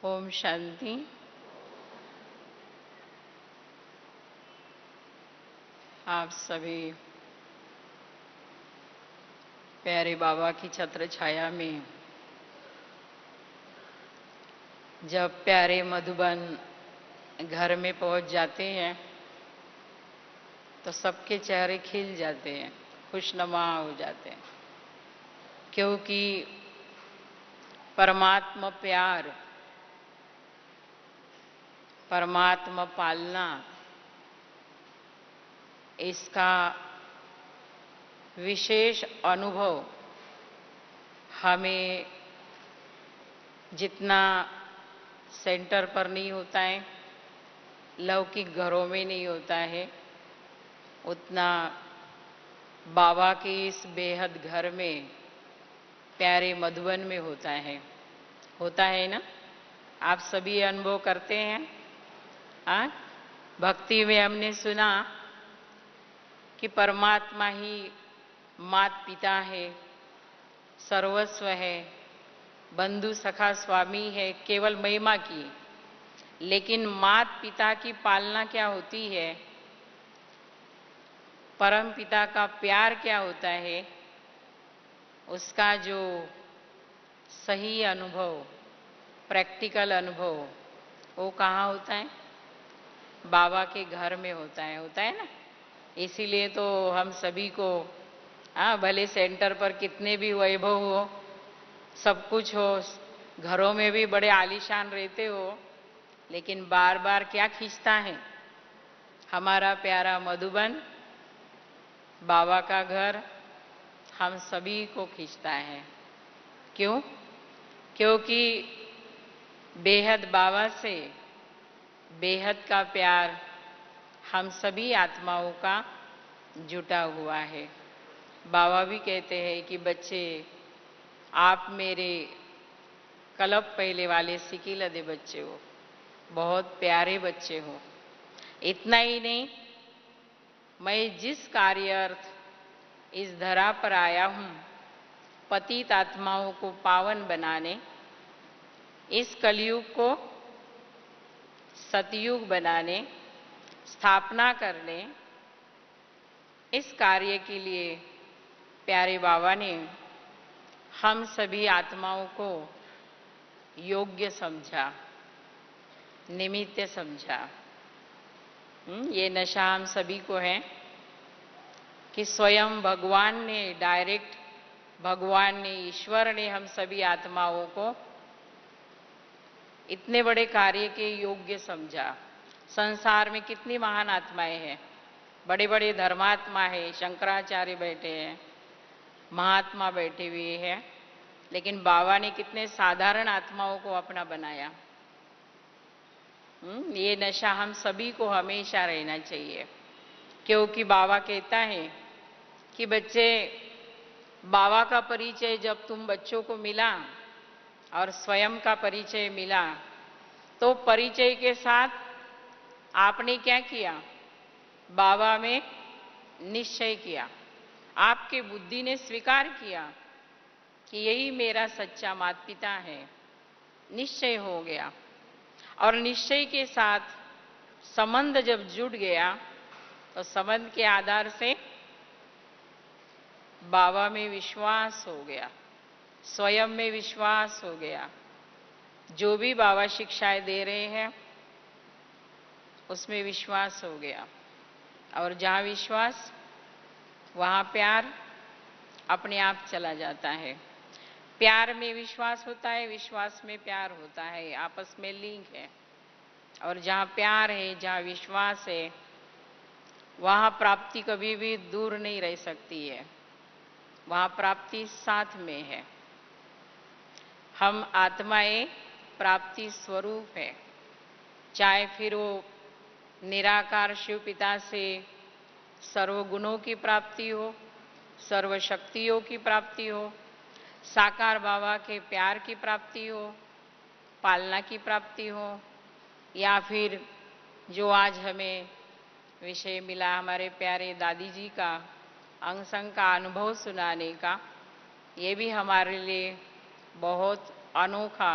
ओम शांति। आप सभी प्यारे बाबा की छत्र छाया में जब प्यारे मधुबन घर में पहुंच जाते हैं तो सबके चेहरे खिल जाते हैं, खुशनुमा हो जाते हैं, क्योंकि परमात्मा प्यार, परमात्मा पालना, इसका विशेष अनुभव हमें जितना सेंटर पर नहीं होता है, लौकिक घरों में नहीं होता है, उतना बाबा के इस बेहद घर में प्यारे मधुबन में होता है ना। आप सभी अनुभव करते हैं। भक्ति में हमने सुना कि परमात्मा ही माता पिता है, सर्वस्व है, बंधु सखा स्वामी है, केवल महिमा की। लेकिन माता पिता की पालना क्या होती है, परम पिता का प्यार क्या होता है, उसका जो सही अनुभव, प्रैक्टिकल अनुभव, वो कहाँ होता है? बाबा के घर में होता है ना। इसीलिए तो हम सभी को भले सेंटर पर कितने भी वैभव हो, सब कुछ हो, घरों में भी बड़े आलीशान रहते हो, लेकिन बार बार क्या खींचता है? हमारा प्यारा मधुबन, बाबा का घर हम सभी को खींचता है। क्यों? क्योंकि बेहद बाबा से बेहद का प्यार हम सभी आत्माओं का जुटा हुआ है। बाबा भी कहते हैं कि बच्चे, आप मेरे कलब पहले वाले सिकिलदे बच्चे हो, बहुत प्यारे बच्चे हो। इतना ही नहीं, मैं जिस कार्यार्थ इस धरा पर आया हूं, पतित आत्माओं को पावन बनाने, इस कलयुग को सतयुग बनाने, स्थापना करने, इस कार्य के लिए प्यारे बाबा ने हम सभी आत्माओं को योग्य समझा, निमित्त समझा। ये नशा हम सभी को है कि स्वयं भगवान ने डायरेक्ट, भगवान ने, ईश्वर ने हम सभी आत्माओं को इतने बड़े कार्य के योग्य समझा। संसार में कितनी महान आत्माएं हैं, बड़े बड़े धर्मात्मा है, शंकराचार्य बैठे हैं, महात्मा बैठे हुए हैं, लेकिन बाबा ने कितने साधारण आत्माओं को अपना बनाया। ये नशा हम सभी को हमेशा रहना चाहिए, क्योंकि बाबा कहता है कि बच्चे, बाबा का परिचय जब तुम बच्चों को मिला और स्वयं का परिचय मिला, तो परिचय के साथ आपने क्या किया? बाबा में निश्चय किया, आपके बुद्धि ने स्वीकार किया कि यही मेरा सच्चा माता पिता है। निश्चय हो गया, और निश्चय के साथ संबंध जब जुड़ गया तो संबंध के आधार से बाबा में विश्वास हो गया, स्वयं में विश्वास हो गया। जो भी बाबा शिक्षाएं दे रहे हैं उसमें विश्वास हो गया, और जहां विश्वास वहां प्यार अपने आप चला जाता है। प्यार में विश्वास होता है, विश्वास में प्यार होता है, आपस में लिंक है। और जहां प्यार है, जहां विश्वास है, वहां प्राप्ति कभी भी दूर नहीं रह सकती है, वहां प्राप्ति साथ में है। हम आत्माएं प्राप्ति स्वरूप है, चाहे फिर वो निराकार शिव पिता से सर्वगुणों की प्राप्ति हो, सर्वशक्तियों की प्राप्ति हो, साकार बाबा के प्यार की प्राप्ति हो, पालना की प्राप्ति हो, या फिर जो आज हमें विषय मिला हमारे प्यारे दादी जी का अंग संग का अनुभव सुनाने का, ये भी हमारे लिए बहुत अनोखा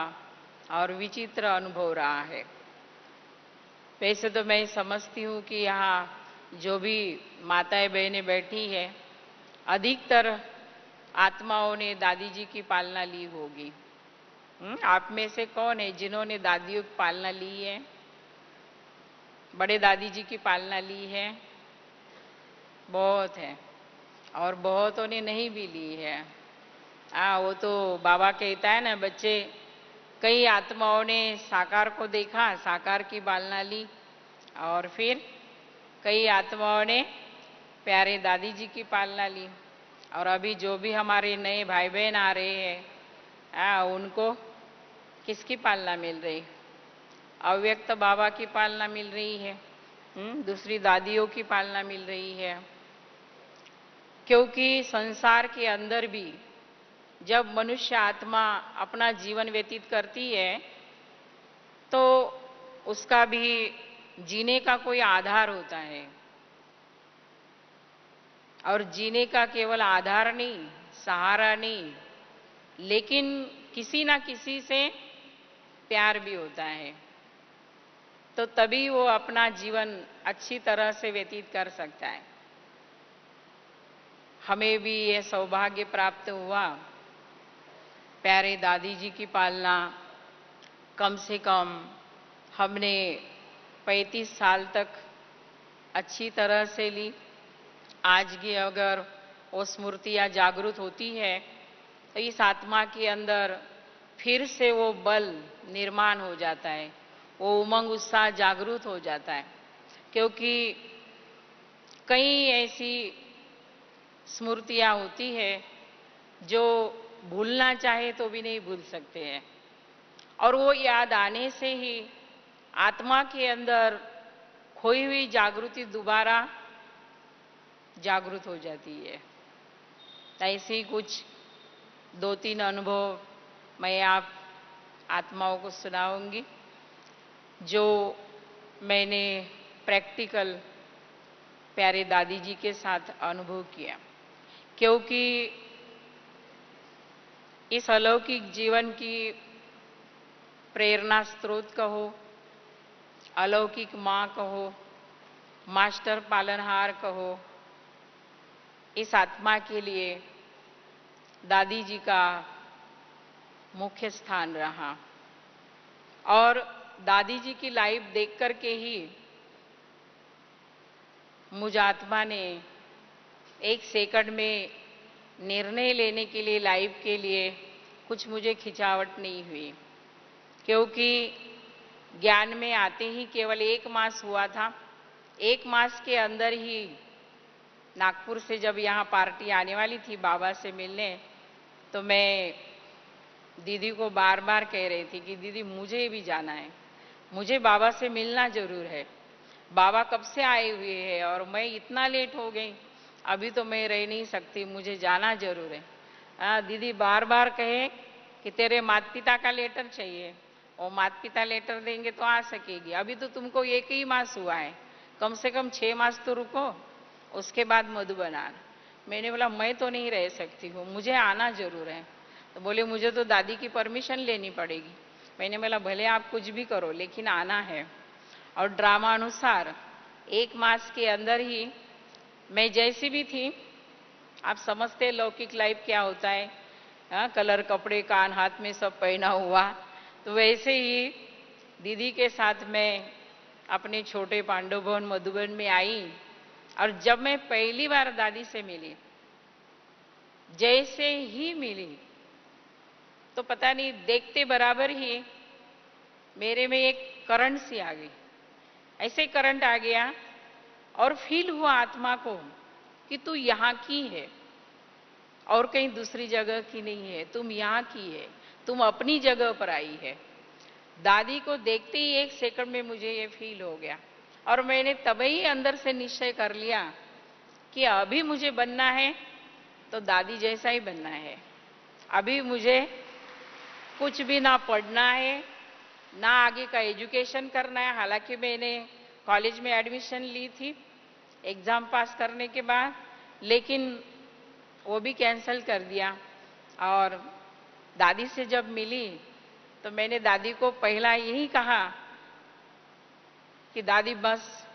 और विचित्र अनुभव रहा है। वैसे तो मैं समझती हूँ कि यहाँ जो भी माताएं बहनें बैठी है, अधिकतर आत्माओं ने दादी जी की पालना ली होगी। आप में से कौन है जिन्होंने दादियों की पालना ली है? बड़े दादी जी की पालना ली है? बहुत है। और बहुतों ने नहीं भी ली है। वो तो बाबा कहता है ना, बच्चे, कई आत्माओं ने साकार को देखा, साकार की पालना ली, और फिर कई आत्माओं ने प्यारे दादी जी की पालना ली। और अभी जो भी हमारे नए भाई बहन आ रहे हैं, उनको किसकी पालना मिल रही? अव्यक्त बाबा की पालना मिल रही है। दूसरी दादियों की पालना मिल रही है। क्योंकि संसार के अंदर भी जब मनुष्य आत्मा अपना जीवन व्यतीत करती है तो उसका भी जीने का कोई आधार होता है। और जीने का केवल आधार नहीं, सहारा नहीं, लेकिन किसी ना किसी से प्यार भी होता है। तो तभी वो अपना जीवन अच्छी तरह से व्यतीत कर सकता है। हमें भी ये सौभाग्य प्राप्त हुआ, प्यारे दादी जी की पालना कम से कम हमने 35 साल तक अच्छी तरह से ली। आज की अगर वो स्मृतियाँ जागृत होती है तो इस आत्मा के अंदर फिर से वो बल निर्माण हो जाता है, वो उमंग उत्साह जागृत हो जाता है। क्योंकि कई ऐसी स्मृतियाँ होती है जो भूलना चाहे तो भी नहीं भूल सकते हैं, और वो याद आने से ही आत्मा के अंदर खोई हुई जागृति दोबारा जागृत हो जाती है। ऐसे ही कुछ 2-3 अनुभव मैं आप आत्माओं को सुनाऊंगी जो मैंने प्रैक्टिकल प्यारे दादी जी के साथ अनुभव किया। क्योंकि इस अलौकिक जीवन की प्रेरणा स्रोत कहो, अलौकिक माँ कहो, मास्टर पालनहार कहो, इस आत्मा के लिए दादी जी का मुख्य स्थान रहा। और दादी जी की लाइफ देख कर के ही मुझ आत्मा ने 1 सेकंड में निर्णय लेने के लिए, लाइफ के लिए कुछ मुझे खिंचावट नहीं हुई। क्योंकि ज्ञान में आते ही केवल 1 मास हुआ था। 1 मास के अंदर ही नागपुर से जब यहाँ पार्टी आने वाली थी बाबा से मिलने, तो मैं दीदी को बार बार कह रही थी कि दीदी मुझे भी जाना है, मुझे बाबा से मिलना जरूर है। बाबा कब से आए हुए हैं और मैं इतना लेट हो गई, अभी तो मैं रह नहीं सकती, मुझे जाना जरूर है। दीदी बार बार कहे कि तेरे माता पिता का लेटर चाहिए, और माता पिता लेटर देंगे तो आ सकेगी। अभी तो तुमको 1 ही मास हुआ है, कम से कम 6 मास तो रुको, उसके बाद मधुबन आना। मैंने बोला मैं तो नहीं रह सकती हूँ, मुझे आना जरूर है। तो बोले मुझे तो दादी की परमिशन लेनी पड़ेगी। मैंने बोला भले आप कुछ भी करो लेकिन आना है। और ड्रामा अनुसार 1 मास के अंदर ही मैं जैसी भी थी, आप समझते लौकिक लाइफ क्या होता है, कलर कपड़े, कान हाथ में सब पहना हुआ, तो वैसे ही दीदी के साथ मैं अपने छोटे पांडव भवन मधुबन में आई। और जब मैं पहली बार दादी से मिली, जैसे ही मिली, तो पता नहीं देखते बराबर ही मेरे में एक करंट सी आ गई। ऐसे करंट आ गया और फील हुआ आत्मा को कि तू यहाँ की है और कहीं दूसरी जगह की नहीं है, तुम यहाँ की है, तुम अपनी जगह पर आई है। दादी को देखते ही 1 सेकंड में मुझे ये फील हो गया, और मैंने तभी अंदर से निश्चय कर लिया कि अभी मुझे बनना है तो दादी जैसा ही बनना है। अभी मुझे कुछ भी ना पढ़ना है, ना आगे का एजुकेशन करना है। हालांकि मैंने कॉलेज में एडमिशन ली थी एग्जाम पास करने के बाद, लेकिन वो भी कैंसिल कर दिया। और दादी से जब मिली तो मैंने दादी को पहला यही कहा कि दादी बस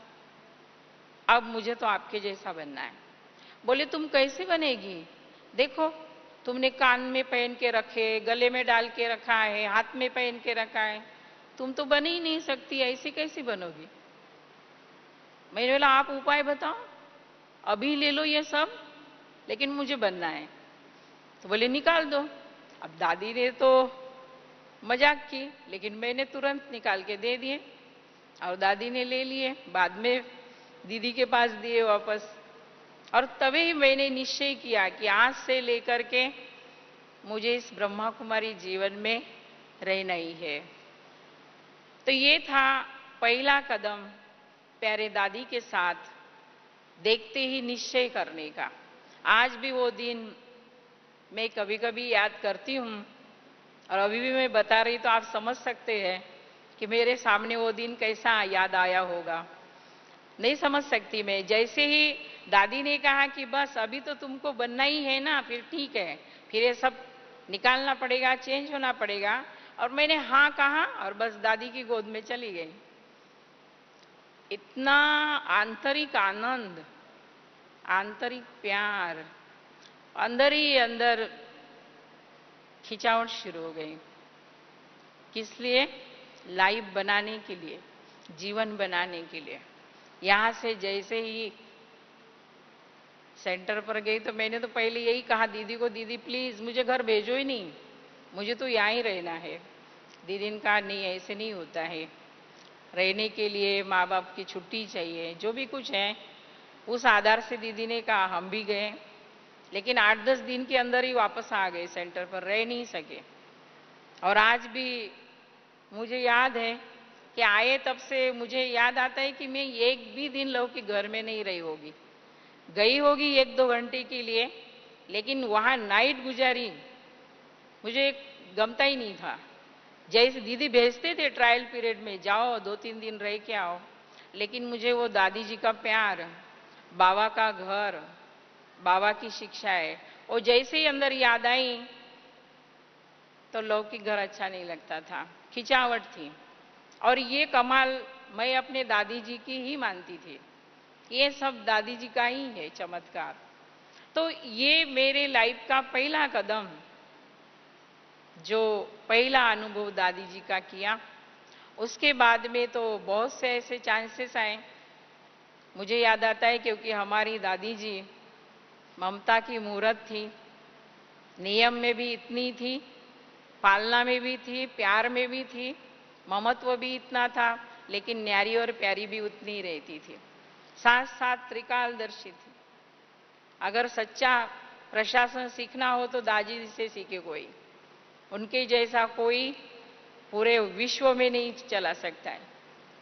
अब मुझे तो आपके जैसा बनना है। बोले तुम कैसे बनेगी? देखो तुमने कान में पहन के रखे, गले में डाल के रखा है, हाथ में पहन के रखा है, तुम तो बन ही नहीं सकती, ऐसे कैसे बनोगी? मैंने बोला आप उपाय बताओ, अभी ले लो ये सब, लेकिन मुझे बनना है। तो बोले निकाल दो। अब दादी ने तो मजाक की, लेकिन मैंने तुरंत निकाल के दे दिए और दादी ने ले लिए, बाद में दीदी के पास दिए वापस। और तभी मैंने निश्चय किया कि आज से लेकर के मुझे इस ब्रह्मा कुमारी जीवन में रहना ही है। तो ये था पहला कदम प्यारे दादी के साथ देखते ही निश्चय करने का। आज भी वो दिन मैं कभी कभी याद करती हूँ और अभी भी मैं बता रही तो आप समझ सकते हैं कि मेरे सामने वो दिन कैसा याद आया होगा। नहीं समझ सकती मैं। जैसे ही दादी ने कहा कि बस अभी तो तुमको बनना ही है ना, फिर ठीक है, फिर ये सब निकालना पड़ेगा, चेंज होना पड़ेगा, और मैंने हाँ कहा और बस दादी की गोद में चली गई। इतना आंतरिक आनंद, आंतरिक प्यार, अंदर ही अंदर खिंचावट शुरू हो गई। किस लिए? लाइफ बनाने के लिए, जीवन बनाने के लिए। यहां से जैसे ही सेंटर पर गई तो मैंने तो पहले यही कहा दीदी को, दीदी प्लीज मुझे घर भेजो ही नहीं, मुझे तो यहाँ ही रहना है। दीदी ने कहा नहीं ऐसे नहीं होता है, रहने के लिए माँ बाप की छुट्टी चाहिए, जो भी कुछ है उस आधार से दीदी ने कहा। हम भी गए, लेकिन 8-10 दिन के अंदर ही वापस आ गए, सेंटर पर रह नहीं सके। और आज भी मुझे याद है कि आए तब से मुझे याद आता है कि मैं एक भी दिन लव के घर में नहीं रही होगी, गई होगी 1-2 घंटे के लिए, लेकिन वहां नाइट गुजारी मुझे गमता ही नहीं था। जैसे दीदी भेजते थे ट्रायल पीरियड में, जाओ 2-3 दिन रह के आओ, लेकिन मुझे वो दादी जी का प्यार, बाबा का घर, बाबा की शिक्षाएं, वो जैसे ही अंदर याद आई तो लौकिक घर अच्छा नहीं लगता था, खिंचावट थी। और ये कमाल मैं अपने दादी जी की ही मानती थी, ये सब दादी जी का ही है चमत्कार। तो ये मेरे लाइफ का पहला कदम, जो पहला अनुभव दादी जी का किया। उसके बाद में तो बहुत से ऐसे चांसेस आए। मुझे याद आता है क्योंकि हमारी दादी जी ममता की मूरत थी, नियम में भी इतनी थी, पालना में भी थी, प्यार में भी थी, ममत्व भी इतना था, लेकिन न्यारी और प्यारी भी उतनी ही रहती थी। साथ साथ त्रिकालदर्शी थी। अगर सच्चा प्रशासन सीखना हो तो दादी जी से सीखे कोई, उनके जैसा कोई पूरे विश्व में नहीं चला सकता है।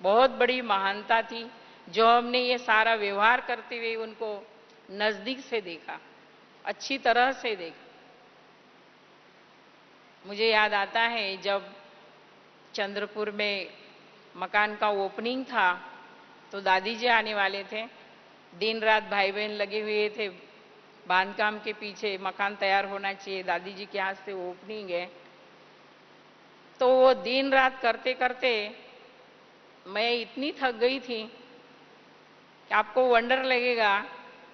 बहुत बड़ी महानता थी, जो हमने ये सारा व्यवहार करते हुए उनको नजदीक से देखा, अच्छी तरह से देखा। मुझे याद आता है जब चंद्रपुर में मकान का ओपनिंग था तो दादी जी आने वाले थे। दिन रात भाई बहन लगे हुए थे बांधकाम के पीछे, मकान तैयार होना चाहिए, दादी जी के हाथ से ओपनिंग है। तो वो दिन रात करते करते मैं इतनी थक गई थी कि आपको वंडर लगेगा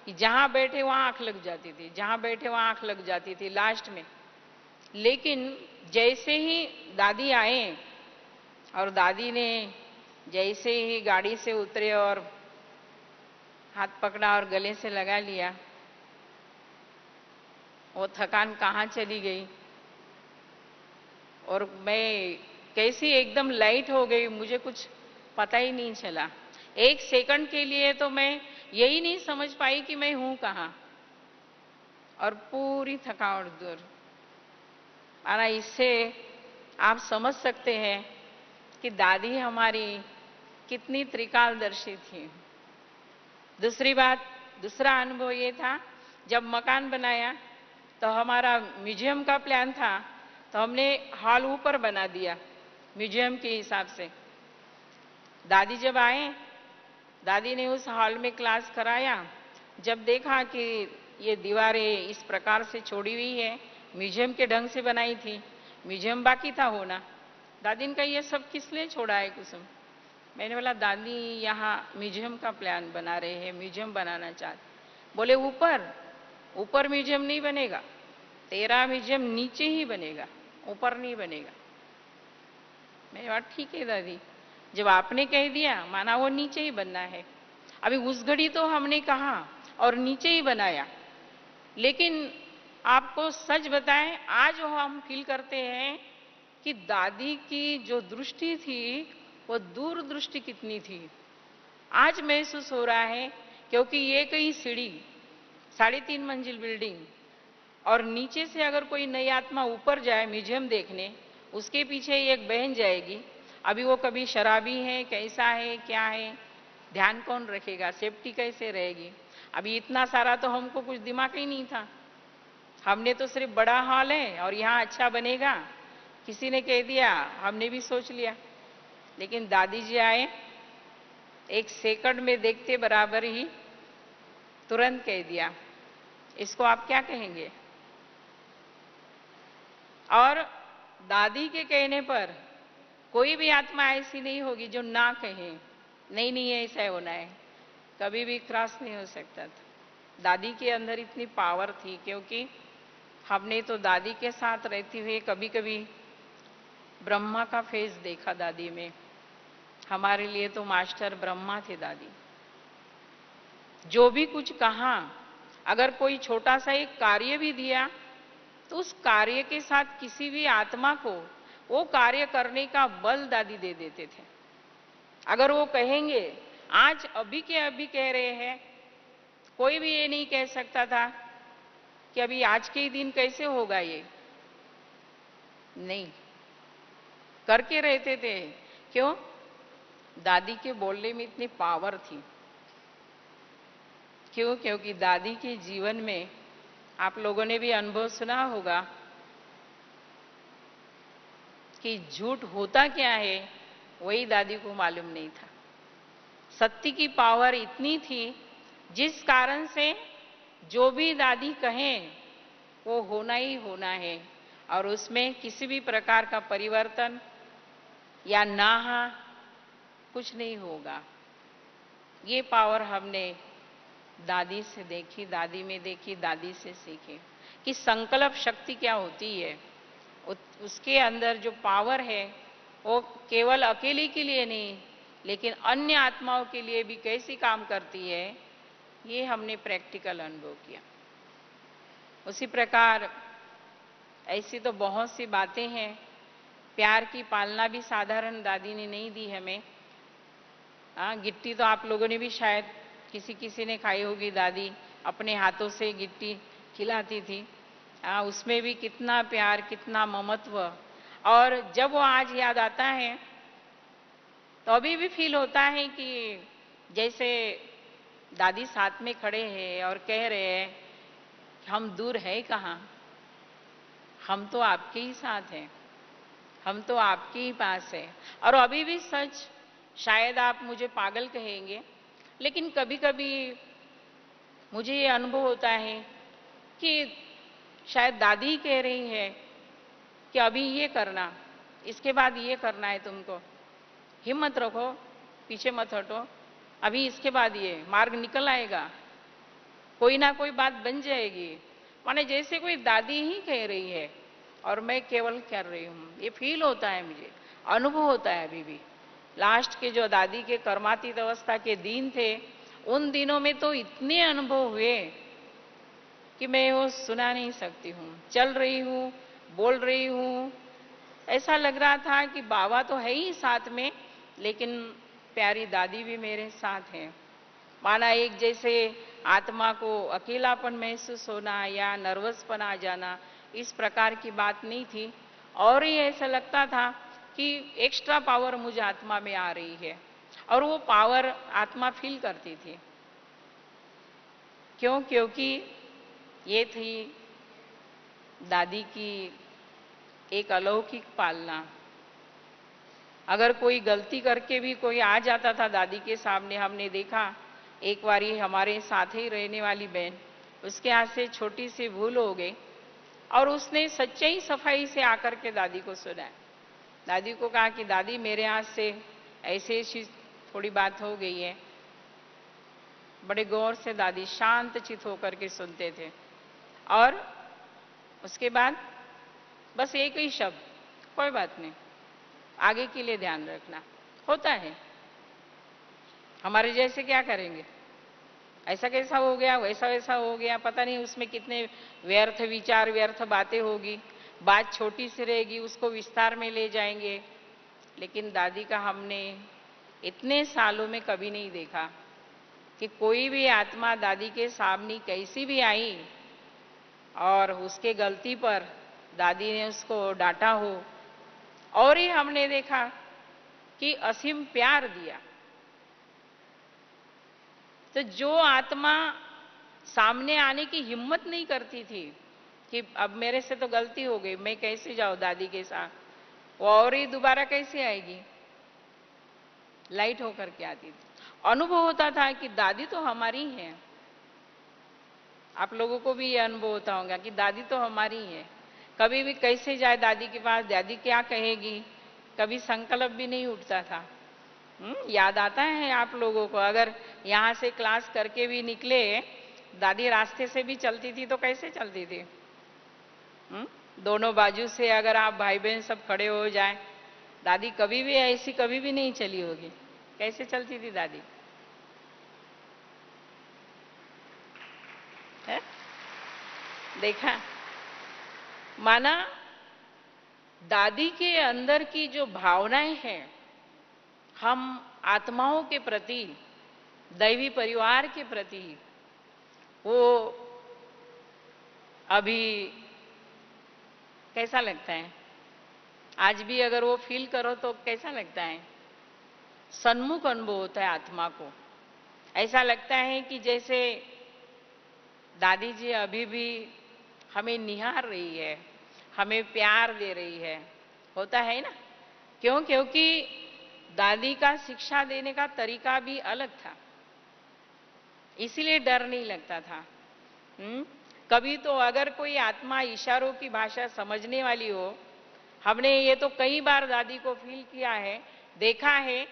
कि जहां बैठे वहां आंख लग जाती थी, जहां बैठे वहां आंख लग जाती थी लास्ट में। लेकिन जैसे ही दादी आए और दादी ने जैसे ही गाड़ी से उतरे और हाथ पकड़ा और गले से लगा लिया, वो थकान कहाँ चली गई और मैं कैसी एकदम लाइट हो गई, मुझे कुछ पता ही नहीं चला। 1 सेकंड के लिए तो मैं यही नहीं समझ पाई कि मैं हूं कहाँ, और पूरी थकावट दूर। और इससे आप समझ सकते हैं कि दादी हमारी कितनी त्रिकालदर्शी थी। दूसरी बात, दूसरा अनुभव ये था, जब मकान बनाया तो हमारा म्यूजियम का प्लान था, तो हमने हॉल ऊपर बना दिया म्यूजियम के हिसाब से। दादी जब आए, दादी ने उस हॉल में क्लास कराया। जब देखा कि ये दीवारें इस प्रकार से छोड़ी हुई है, म्यूजियम के ढंग से बनाई थी, म्यूजियम बाकी था होना, दादी ने कहा ये सब किस लिए छोड़ा है कुसुम? मैंने बोला दादी यहाँ म्यूजियम का प्लान बना रहे हैं, म्यूजियम बनाना चाहते। बोले ऊपर? ऊपर म्यूजियम नहीं बनेगा, तेरा म्यूजियम नीचे ही बनेगा, ऊपर नहीं बनेगा। मैंने कहा ठीक है दादी, जब आपने कह दिया माना वो नीचे ही बनना है। अभी उस घड़ी तो हमने कहा और नीचे ही बनाया, लेकिन आपको सच बताएं आज वो हम फील करते हैं कि दादी की जो दृष्टि थी वो दूरदृष्टि कितनी थी आज महसूस हो रहा है। क्योंकि ये कई सीढ़ी 3.5 मंजिल बिल्डिंग और नीचे से अगर कोई नई आत्मा ऊपर जाए म्यूजियम देखने, उसके पीछे एक बहन जाएगी। अभी वो कभी शराबी है, कैसा है, क्या है, ध्यान कौन रखेगा, सेफ्टी कैसे रहेगी? अभी इतना सारा तो हमको कुछ दिमाग ही नहीं था। हमने तो सिर्फ बड़ा हॉल है और यहाँ अच्छा बनेगा, किसी ने कह दिया, हमने भी सोच लिया। लेकिन दादी जी आए, 1 सेकंड में देखते बराबर ही तुरंत कह दिया, इसको आप क्या कहेंगे? और दादी के कहने पर कोई भी आत्मा ऐसी नहीं होगी जो ना कहे नहीं नहीं ऐसा होना है, कभी भी क्रॉस नहीं हो सकता था। दादी के अंदर इतनी पावर थी, क्योंकि हमने तो दादी के साथ रहते हुए कभी कभी ब्रह्मा का फेस देखा दादी में। हमारे लिए तो मास्टर ब्रह्मा थे दादी। जो भी कुछ कहा, अगर कोई छोटा सा एक कार्य भी दिया तो उस कार्य के साथ किसी भी आत्मा को वो कार्य करने का बल दादी दे देते थे। अगर वो कहेंगे, आज अभी के अभी कह रहे हैं, कोई भी ये नहीं कह सकता था कि अभी आज के ही दिन कैसे होगा, ये नहीं करके रहते थे। क्यों? दादी के बोलने में इतनी पावर थी। क्यों? क्योंकि दादी के जीवन में आप लोगों ने भी अनुभव सुना होगा कि झूठ होता क्या है वही दादी को मालूम नहीं था। सत्य की पावर इतनी थी जिस कारण से जो भी दादी कहें वो होना ही होना है, और उसमें किसी भी प्रकार का परिवर्तन या ना कुछ नहीं होगा। ये पावर हमने दादी से देखी, दादी में देखी, दादी से सीखी कि संकल्प शक्ति क्या होती है। उसके अंदर जो पावर है वो केवल अकेले के लिए नहीं, लेकिन अन्य आत्माओं के लिए भी कैसी काम करती है, ये हमने प्रैक्टिकल अनुभव किया। उसी प्रकार ऐसी तो बहुत सी बातें हैं। प्यार की पालना भी साधारण दादी ने नहीं दी हमें। गिट्टी तो आप लोगों ने भी शायद किसी किसी ने खाई होगी। दादी अपने हाथों से गिट्टी खिलाती थी। उसमें भी कितना प्यार, कितना ममत्व। और जब वो आज याद आता है तो अभी भी फील होता है कि जैसे दादी साथ में खड़े हैं और कह रहे हैं हम दूर है कहाँ, हम तो आपके ही साथ हैं, हम तो आपके ही पास है। और अभी भी सच, शायद आप मुझे पागल कहेंगे, लेकिन कभी कभी मुझे ये अनुभव होता है कि शायद दादी ही कह रही है कि अभी ये करना, इसके बाद ये करना है तुमको, हिम्मत रखो, पीछे मत हटो, अभी इसके बाद ये मार्ग निकल आएगा, कोई ना कोई बात बन जाएगी। माने जैसे कोई दादी ही कह रही है और मैं केवल कर रही हूँ। ये फील होता है, मुझे अनुभव होता है अभी भी। लास्ट के जो दादी के कर्मातीत अवस्था के दिन थे, उन दिनों में तो इतने अनुभव हुए कि मैं वो सुना नहीं सकती हूँ। चल रही हूँ, बोल रही हूँ, ऐसा लग रहा था कि बाबा तो है ही साथ में, लेकिन प्यारी दादी भी मेरे साथ है। माना एक जैसे आत्मा को अकेलापन महसूस होना या नर्वसपन आ जाना, इस प्रकार की बात नहीं थी। और ही ऐसा लगता था कि एक्स्ट्रा पावर मुझे आत्मा में आ रही है, और वो पावर आत्मा फील करती थी। क्यों? क्योंकि ये थी दादी की एक अलौकिक पालना। अगर कोई गलती करके भी कोई आ जाता था दादी के सामने, हमने देखा एक बारी हमारे साथ ही रहने वाली बहन, उसके हाथ से छोटी सी भूल हो गई और उसने सच्चाई सफाई से आकर के दादी को सुनाया। दादी को कहा कि दादी मेरे हाथ से ऐसे ऐसी थोड़ी बात हो गई है। बड़े गौर से दादी शांत चित होकर के सुनते थे और उसके बाद बस एक ही शब्द, कोई बात नहीं, आगे के लिए ध्यान रखना। होता है, हमारे जैसे क्या करेंगे, ऐसा कैसा हो गया, वैसा वैसा हो गया, पता नहीं उसमें कितने व्यर्थ विचार व्यर्थ बातें होगी, बात छोटी सी रहेगी, उसको विस्तार में ले जाएंगे। लेकिन दादी का हमने इतने सालों में कभी नहीं देखा कि कोई भी आत्मा दादी के सामने कैसी भी आई और उसके गलती पर दादी ने उसको डांटा हो। और ही हमने देखा कि असीम प्यार दिया। तो जो आत्मा सामने आने की हिम्मत नहीं करती थी कि अब मेरे से तो गलती हो गई, मैं कैसे जाऊं दादी के साथ, वो और ही दोबारा कैसे आएगी, लाइट होकर के आती थी। अनुभव होता था कि दादी तो हमारी है। आप लोगों को भी ये अनुभव होता होगा कि दादी तो हमारी है। कभी भी कैसे जाए दादी के पास, दादी क्या कहेगी, कभी संकल्प भी नहीं उठता था। याद आता है आप लोगों को? अगर यहाँ से क्लास करके भी निकले, दादी रास्ते से भी चलती थी तो कैसे चलती थी? दोनों बाजू से अगर आप भाई बहन सब खड़े हो जाए, दादी कभी भी ऐसी कभी भी नहीं चली होगी। कैसे चलती थी दादी? है? देखा, माना दादी के अंदर की जो भावनाएं हैं, हम आत्माओं के प्रति, दैवी परिवार के प्रति, वो अभी कैसा लगता है? आज भी अगर वो फील करो तो कैसा लगता है? सन्मुख अनुभव होता है आत्मा को। ऐसा लगता है कि जैसे दादी जी अभी भी हमें निहार रही है, हमें प्यार दे रही है। होता है ना? क्यों? क्योंकि दादी का शिक्षा देने का तरीका भी अलग था, इसीलिए डर नहीं लगता था। कभी तो अगर कोई आत्मा इशारों की भाषा समझने वाली हो, हमने ये तो कई बार दादी को फील किया है, देखा है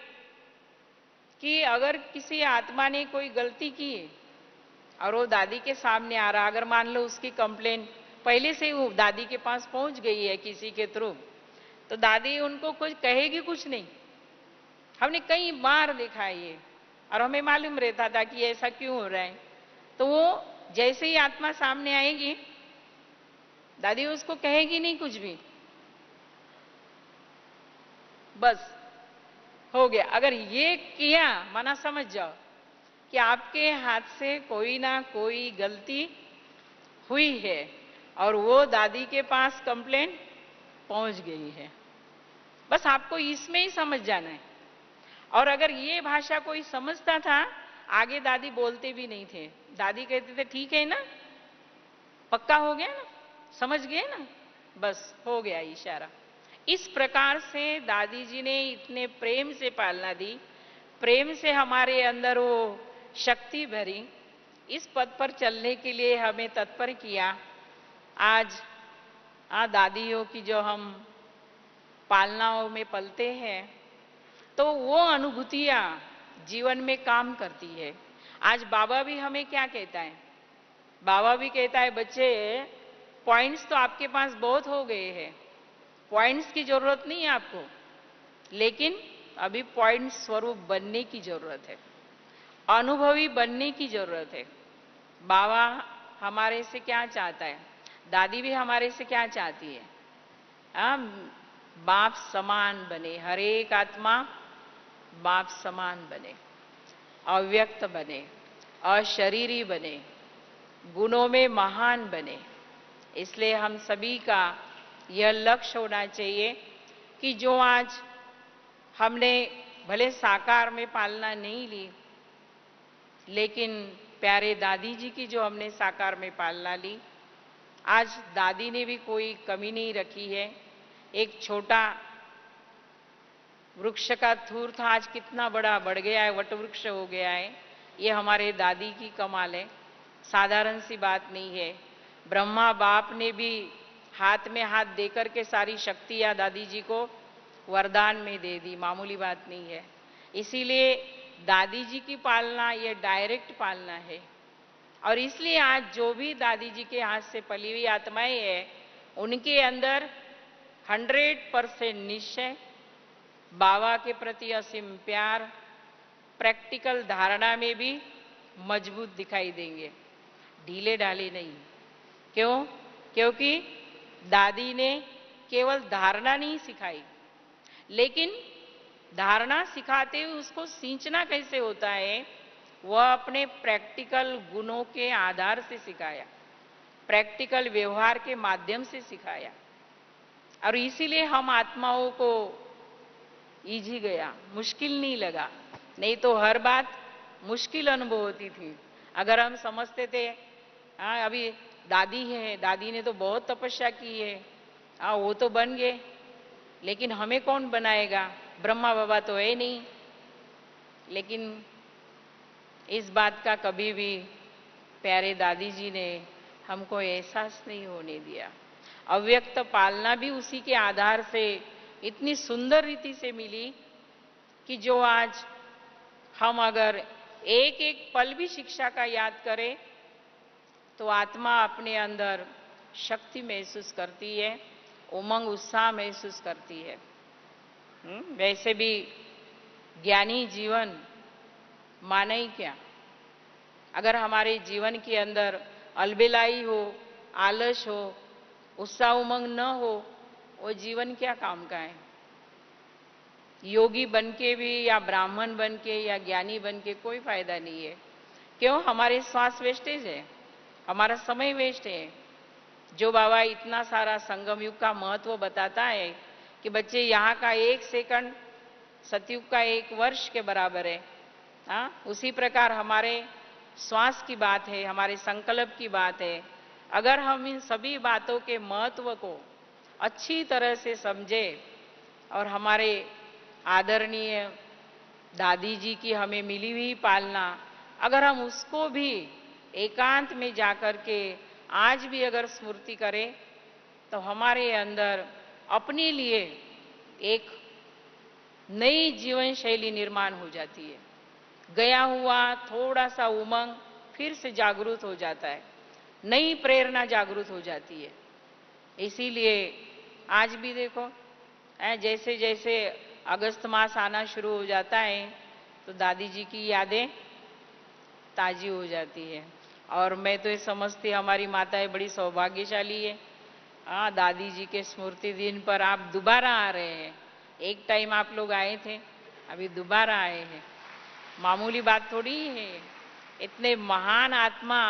कि अगर किसी आत्मा ने कोई गलती की और वो दादी के सामने आ रहा, अगर मान लो उसकी कंप्लेन पहले से वो दादी के पास पहुंच गई है किसी के थ्रू, तो दादी उनको कुछ कहेगी कुछ नहीं। हमने कई बार देखा है ये, और हमें मालूम रहता था कि ऐसा क्यों हो रहा है। तो वो जैसे ही आत्मा सामने आएगी, दादी उसको कहेगी नहीं कुछ भी, बस हो गया। अगर ये किया, माना समझ जाओ कि आपके हाथ से कोई ना कोई गलती हुई है और वो दादी के पास कंप्लेंट पहुंच गई है। बस आपको इसमें ही समझ जाना है। और अगर ये भाषा कोई समझता था, आगे दादी बोलते भी नहीं थे। दादी कहते थे ठीक है ना, पक्का हो गया ना, समझ गए ना, बस हो गया इशारा। इस प्रकार से दादी जी ने इतने प्रेम से पालना दी, प्रेम से हमारे अंदर वो शक्ति भरी, इस पद पर चलने के लिए हमें तत्पर किया। आज दादियों की जो हम पालनाओं में पलते हैं, तो वो अनुभूतियां जीवन में काम करती है। आज बाबा भी हमें क्या कहता है? बाबा भी कहता है, बच्चे पॉइंट्स तो आपके पास बहुत हो गए हैं, पॉइंट्स की जरूरत नहीं है आपको, लेकिन अभी पॉइंट स्वरूप बनने की जरूरत है, अनुभवी बनने की जरूरत है। बाबा हमारे से क्या चाहता है? दादी भी हमारे से क्या चाहती है? बाप समान बने, हर एक आत्मा बाप समान बने, अव्यक्त बने, अशरीरी बने, गुणों में महान बने। इसलिए हम सभी का यह लक्ष्य होना चाहिए कि जो आज हमने भले साकार में पालना नहीं ली, लेकिन प्यारे दादी जी की जो हमने साकार में पालना ली, आज दादी ने भी कोई कमी नहीं रखी है। एक छोटा वृक्ष का थूर था, आज कितना बड़ा बढ़ गया है, वट वृक्ष हो गया है। ये हमारे दादी की कमाल है, साधारण सी बात नहीं है। ब्रह्मा बाप ने भी हाथ में हाथ देकर के सारी शक्तियां दादी जी को वरदान में दे दी, मामूली बात नहीं है। इसीलिए दादी जी की पालना ये डायरेक्ट पालना है। और इसलिए आज जो भी दादी जी के हाथ से पली हुई आत्माएं हैं, उनके अंदर 100% निश्चय, बाबा के प्रति असीम प्यार, प्रैक्टिकल धारणा में भी मजबूत दिखाई देंगे, ढीले ढाले नहीं। क्यों? क्योंकि दादी ने केवल धारणा नहीं सिखाई, लेकिन धारणा सिखाते हुए उसको सींचना कैसे होता है, वह अपने प्रैक्टिकल गुणों के आधार से सिखाया, प्रैक्टिकल व्यवहार के माध्यम से सिखाया। और इसीलिए हम आत्माओं को इजी गया, मुश्किल नहीं लगा। नहीं तो हर बात मुश्किल अनुभव होती थी। अगर हम समझते थे हाँ अभी दादी है, दादी ने तो बहुत तपस्या की है, हाँ वो तो बन गए, लेकिन हमें कौन बनाएगा, ब्रह्मा बाबा तो है नहीं। लेकिन इस बात का कभी भी प्यारे दादी जी ने हमको एहसास नहीं होने दिया। अव्यक्त पालना भी उसी के आधार से इतनी सुंदर रीति से मिली कि जो आज हम अगर एक एक पल भी शिक्षा का याद करें तो आत्मा अपने अंदर शक्ति महसूस करती है, उमंग उत्साह महसूस करती है। वैसे भी ज्ञानी जीवन माने ही क्या, अगर हमारे जीवन के अंदर अलबेलाई हो, आलस हो, उत्साह उमंग न हो, वो जीवन क्या काम का है। योगी बन के भी या ब्राह्मण बन के या ज्ञानी बन के कोई फायदा नहीं है। क्यों? हमारे श्वास वेस्टेज है, हमारा समय वेस्ट है। जो बाबा इतना सारा संगम युग का महत्व बताता है कि बच्चे यहाँ का 1 सेकंड सतयुग का 1 वर्ष के बराबर है, हाँ उसी प्रकार हमारे श्वास की बात है, हमारे संकल्प की बात है। अगर हम इन सभी बातों के महत्व को अच्छी तरह से समझे और हमारे आदरणीय दादी जी की हमें मिली हुई पालना, अगर हम उसको भी एकांत में जाकर के आज भी अगर स्मृति करें तो हमारे अंदर अपने लिए एक नई जीवन शैली निर्माण हो जाती है। गया हुआ थोड़ा सा उमंग फिर से जागृत हो जाता है, नई प्रेरणा जागृत हो जाती है। इसीलिए आज भी देखो जैसे जैसे अगस्त मास आना शुरू हो जाता है तो दादी जी की यादें ताजी हो जाती है। और मैं तो ये समझती हमारी माताएं बड़ी सौभाग्यशाली है। हाँ दादी जी के स्मृति दिन पर आप दोबारा आ रहे हैं। एक टाइम आप लोग आए थे, अभी दोबारा आए हैं, मामूली बात थोड़ी है। इतने महान आत्मा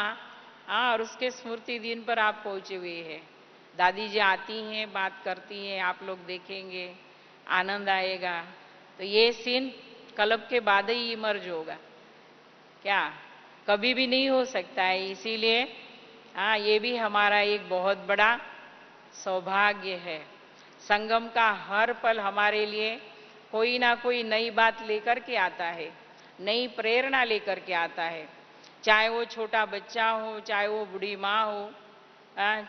हाँ और उसके स्मृति दिन पर आप पहुंचे हुए हैं। दादी जी आती हैं, बात करती हैं, आप लोग देखेंगे, आनंद आएगा। तो ये सीन कलब के बाद ही इमर्ज होगा, क्या कभी भी नहीं हो सकता है। इसीलिए हाँ ये भी हमारा एक बहुत बड़ा सौभाग्य है। संगम का हर पल हमारे लिए कोई ना कोई नई बात लेकर के आता है, नई प्रेरणा लेकर के आता है। चाहे वो छोटा बच्चा हो, चाहे वो बूढ़ी माँ हो,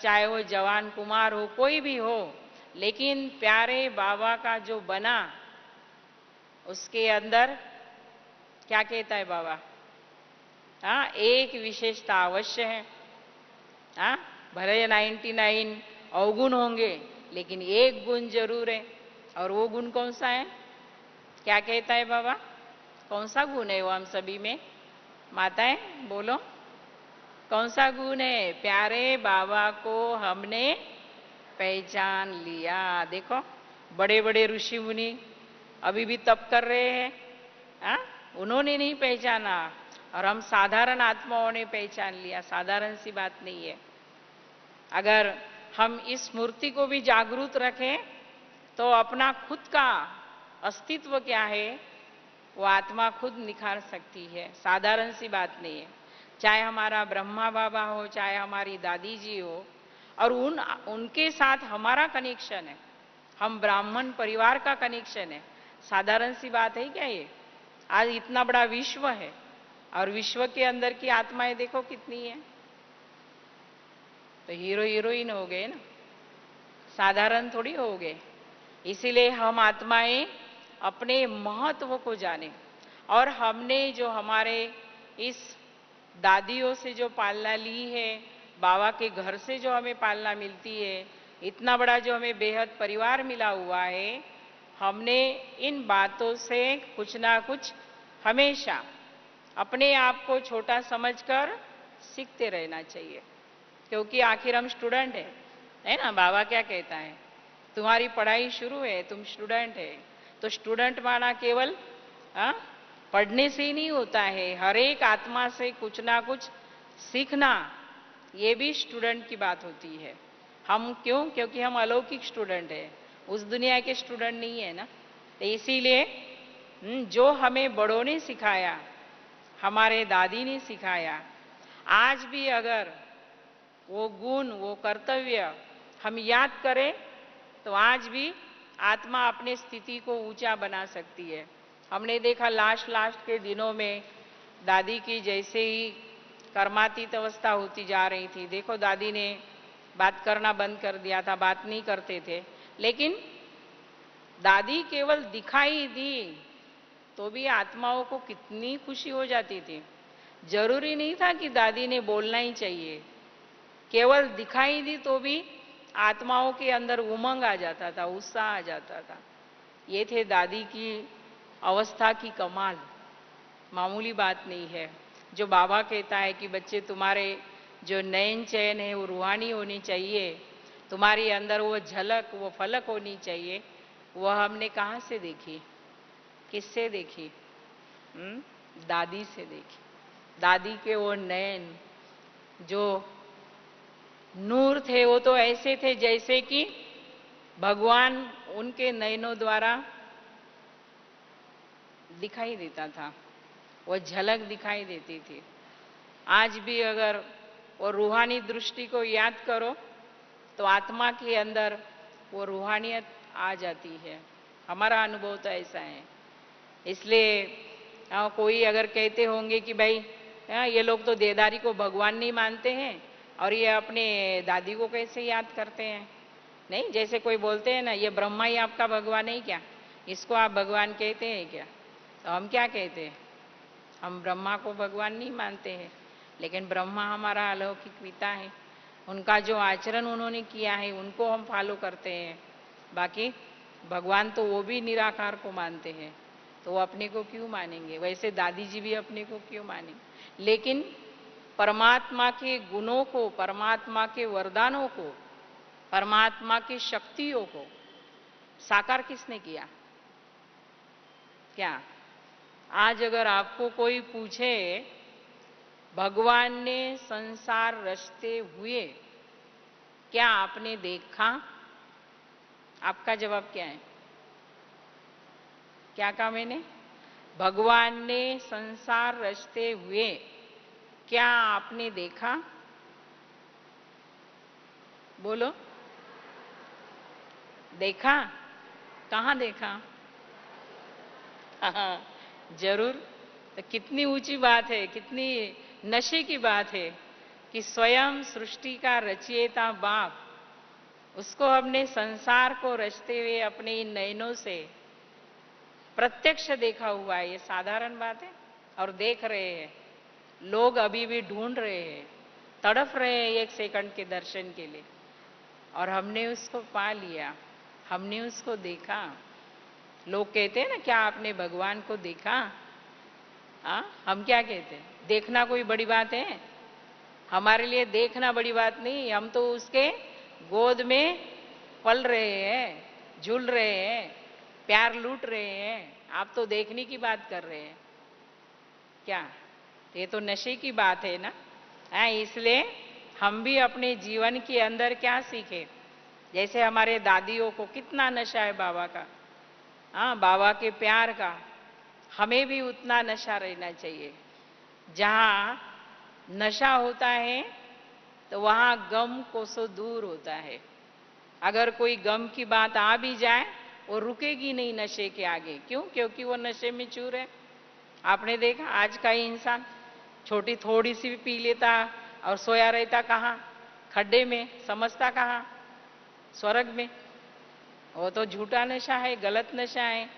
चाहे वो जवान कुमार हो, कोई भी हो, लेकिन प्यारे बाबा का जो बना उसके अंदर क्या कहता है बाबा, हाँ एक विशेषता अवश्य है। हाँ भले 99 अवगुण होंगे लेकिन एक गुण जरूर है। और वो गुण कौन सा है? क्या कहता है बाबा, कौन सा गुण है वो हम सभी में? माताएं बोलो, कौन सा गुण है? प्यारे बाबा को हमने पहचान लिया। देखो बड़े बड़े ऋषि मुनि अभी भी तप कर रहे हैं, हाँ उन्होंने नहीं पहचाना और हम साधारण आत्माओं ने पहचान लिया। साधारण सी बात नहीं है। अगर हम इस मूर्ति को भी जागरूक रखें तो अपना खुद का अस्तित्व क्या है वो आत्मा खुद निखार सकती है। साधारण सी बात नहीं है। चाहे हमारा ब्रह्मा बाबा हो, चाहे हमारी दादी जी हो, और उनके साथ हमारा कनेक्शन है, हम ब्राह्मण परिवार का कनेक्शन है। साधारण सी बात है क्या ये? आज इतना बड़ा विश्व है और विश्व के अंदर की आत्माएं देखो कितनी है। तो हीरो हीरोइन हो गए ना, साधारण थोड़ी हो गए। इसीलिए हम आत्माएं अपने महत्व को जाने, और हमने जो हमारे इस दादियों से जो पालना ली है, बाबा के घर से जो हमें पालना मिलती है, इतना बड़ा जो हमें बेहद परिवार मिला हुआ है, हमने इन बातों से कुछ ना कुछ हमेशा अपने आप को छोटा समझकर सीखते रहना चाहिए, क्योंकि आखिर हम स्टूडेंट है ना। बाबा क्या कहता है, तुम्हारी पढ़ाई शुरू है, तुम स्टूडेंट है। तो स्टूडेंट माना केवल पढ़ने से ही नहीं होता है, हर एक आत्मा से कुछ ना कुछ सीखना, ये भी स्टूडेंट की बात होती है। हम क्यों? क्योंकि हम अलौकिक स्टूडेंट है, उस दुनिया के स्टूडेंट नहीं है ना। तो इसीलिए जो हमें बड़ों ने सिखाया, हमारे दादी ने सिखाया, आज भी अगर वो गुण, वो कर्तव्य हम याद करें तो आज भी आत्मा अपने स्थिति को ऊंचा बना सकती है। हमने देखा लास्ट के दिनों में दादी की जैसे ही कर्मातीत अवस्था होती जा रही थी, देखो दादी ने बात करना बंद कर दिया था, बात नहीं करते थे, लेकिन दादी केवल दिखाई दी तो भी आत्माओं को कितनी खुशी हो जाती थी। जरूरी नहीं था कि दादी ने बोलना ही चाहिए, केवल दिखाई दी तो भी आत्माओं के अंदर उमंग आ जाता था, उत्साह आ जाता था। ये थे दादी की अवस्था की कमाल, मामूली बात नहीं है। जो बाबा कहता है कि बच्चे तुम्हारे जो नयन चयन है वो रूहानी होनी चाहिए, तुम्हारे अंदर वो झलक, वो फलक होनी चाहिए, वह हमने कहाँ से देखी, किससे देखी? दादी से देखी। दादी के वो नयन जो नूर थे, वो तो ऐसे थे जैसे कि भगवान उनके नयनों द्वारा दिखाई देता था, वो झलक दिखाई देती थी। आज भी अगर वो रूहानी दृष्टि को याद करो तो आत्मा के अंदर वो रूहानियत आ जाती है। हमारा अनुभव तो ऐसा है। इसलिए कोई अगर कहते होंगे कि भाई ये लोग तो देदारी को भगवान नहीं मानते हैं और ये अपने दादी को कैसे याद करते हैं? नहीं, जैसे कोई बोलते हैं ना, ये ब्रह्मा ही आपका भगवान है क्या, इसको आप भगवान कहते हैं क्या? तो हम क्या कहते हैं? हम ब्रह्मा को भगवान नहीं मानते हैं, लेकिन ब्रह्मा हमारा अलौकिक पिता है, उनका जो आचरण उन्होंने किया है उनको हम फॉलो करते हैं। बाकी भगवान तो वो भी निराकार को मानते हैं, तो वो अपने को क्यों मानेंगे? वैसे दादी जी भी अपने को क्यों मानेंगे? लेकिन परमात्मा के गुणों को, परमात्मा के वरदानों को, परमात्मा की शक्तियों को साकार किसने किया? क्या आज अगर आपको कोई पूछे भगवान ने संसार रचते हुए क्या आपने देखा, आपका जवाब क्या है? क्या कहा मैंने? भगवान ने संसार रचते हुए क्या आपने देखा? बोलो, देखा? कहाँ देखा? हाँ, जरूर। तो कितनी ऊंची बात है, कितनी नशे की बात है कि स्वयं सृष्टि का रचयिता बाप, उसको हमने संसार को रचते हुए अपने इन नयनों से प्रत्यक्ष देखा हुआ है। ये साधारण बात है? और देख रहे हैं लोग, अभी भी ढूंढ रहे हैं, तड़फ रहे हैं एक सेकंड के दर्शन के लिए, और हमने उसको पा लिया, हमने उसको देखा। लोग कहते हैं ना, क्या आपने भगवान को देखा? हम क्या कहते हैं? देखना कोई बड़ी बात है? हमारे लिए देखना बड़ी बात नहीं, हम तो उसके गोद में पल रहे हैं, झूल रहे हैं, प्यार लूट रहे हैं। आप तो देखने की बात कर रहे हैं क्या? ये तो नशे की बात है ना। इसलिए हम भी अपने जीवन के अंदर क्या सीखे? जैसे हमारे दादियों को कितना नशा है बाबा का, बाबा के प्यार का, हमें भी उतना नशा रहना चाहिए। जहाँ नशा होता है तो वहाँ गम कोसों दूर होता है। अगर कोई गम की बात आ भी जाए, वो रुकेगी नहीं नशे के आगे। क्यों? क्योंकि वो नशे में चूर है। आपने देखा आज का ही इंसान छोटी थोड़ी सी भी पी लेता और सोया रहता कहाँ? खड्डे में। समझता कहाँ? स्वर्ग में। वो तो झूठा नशा है, गलत नशा है,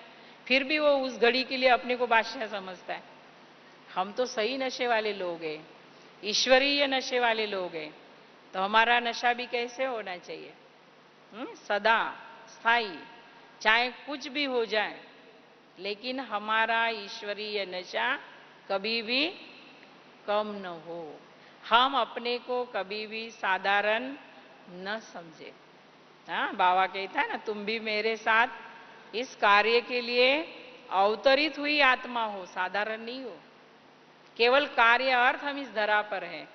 फिर भी वो उस घड़ी के लिए अपने को बादशाह समझता है। हम तो सही नशे वाले लोग हैं, ईश्वरीय नशे वाले लोग हैं, तो हमारा नशा भी कैसे होना चाहिए? सदा स्थायी, चाहे कुछ भी हो जाए, लेकिन हमारा ईश्वरीय नशा कभी भी कम न हो। हम अपने को कभी भी साधारण न समझे। हाँ, बाबा कहता है ना, तुम भी मेरे साथ इस कार्य के लिए अवतरित हुई आत्मा हो, साधारण नहीं हो। केवल कार्य अर्थ हम इस धरा पर है,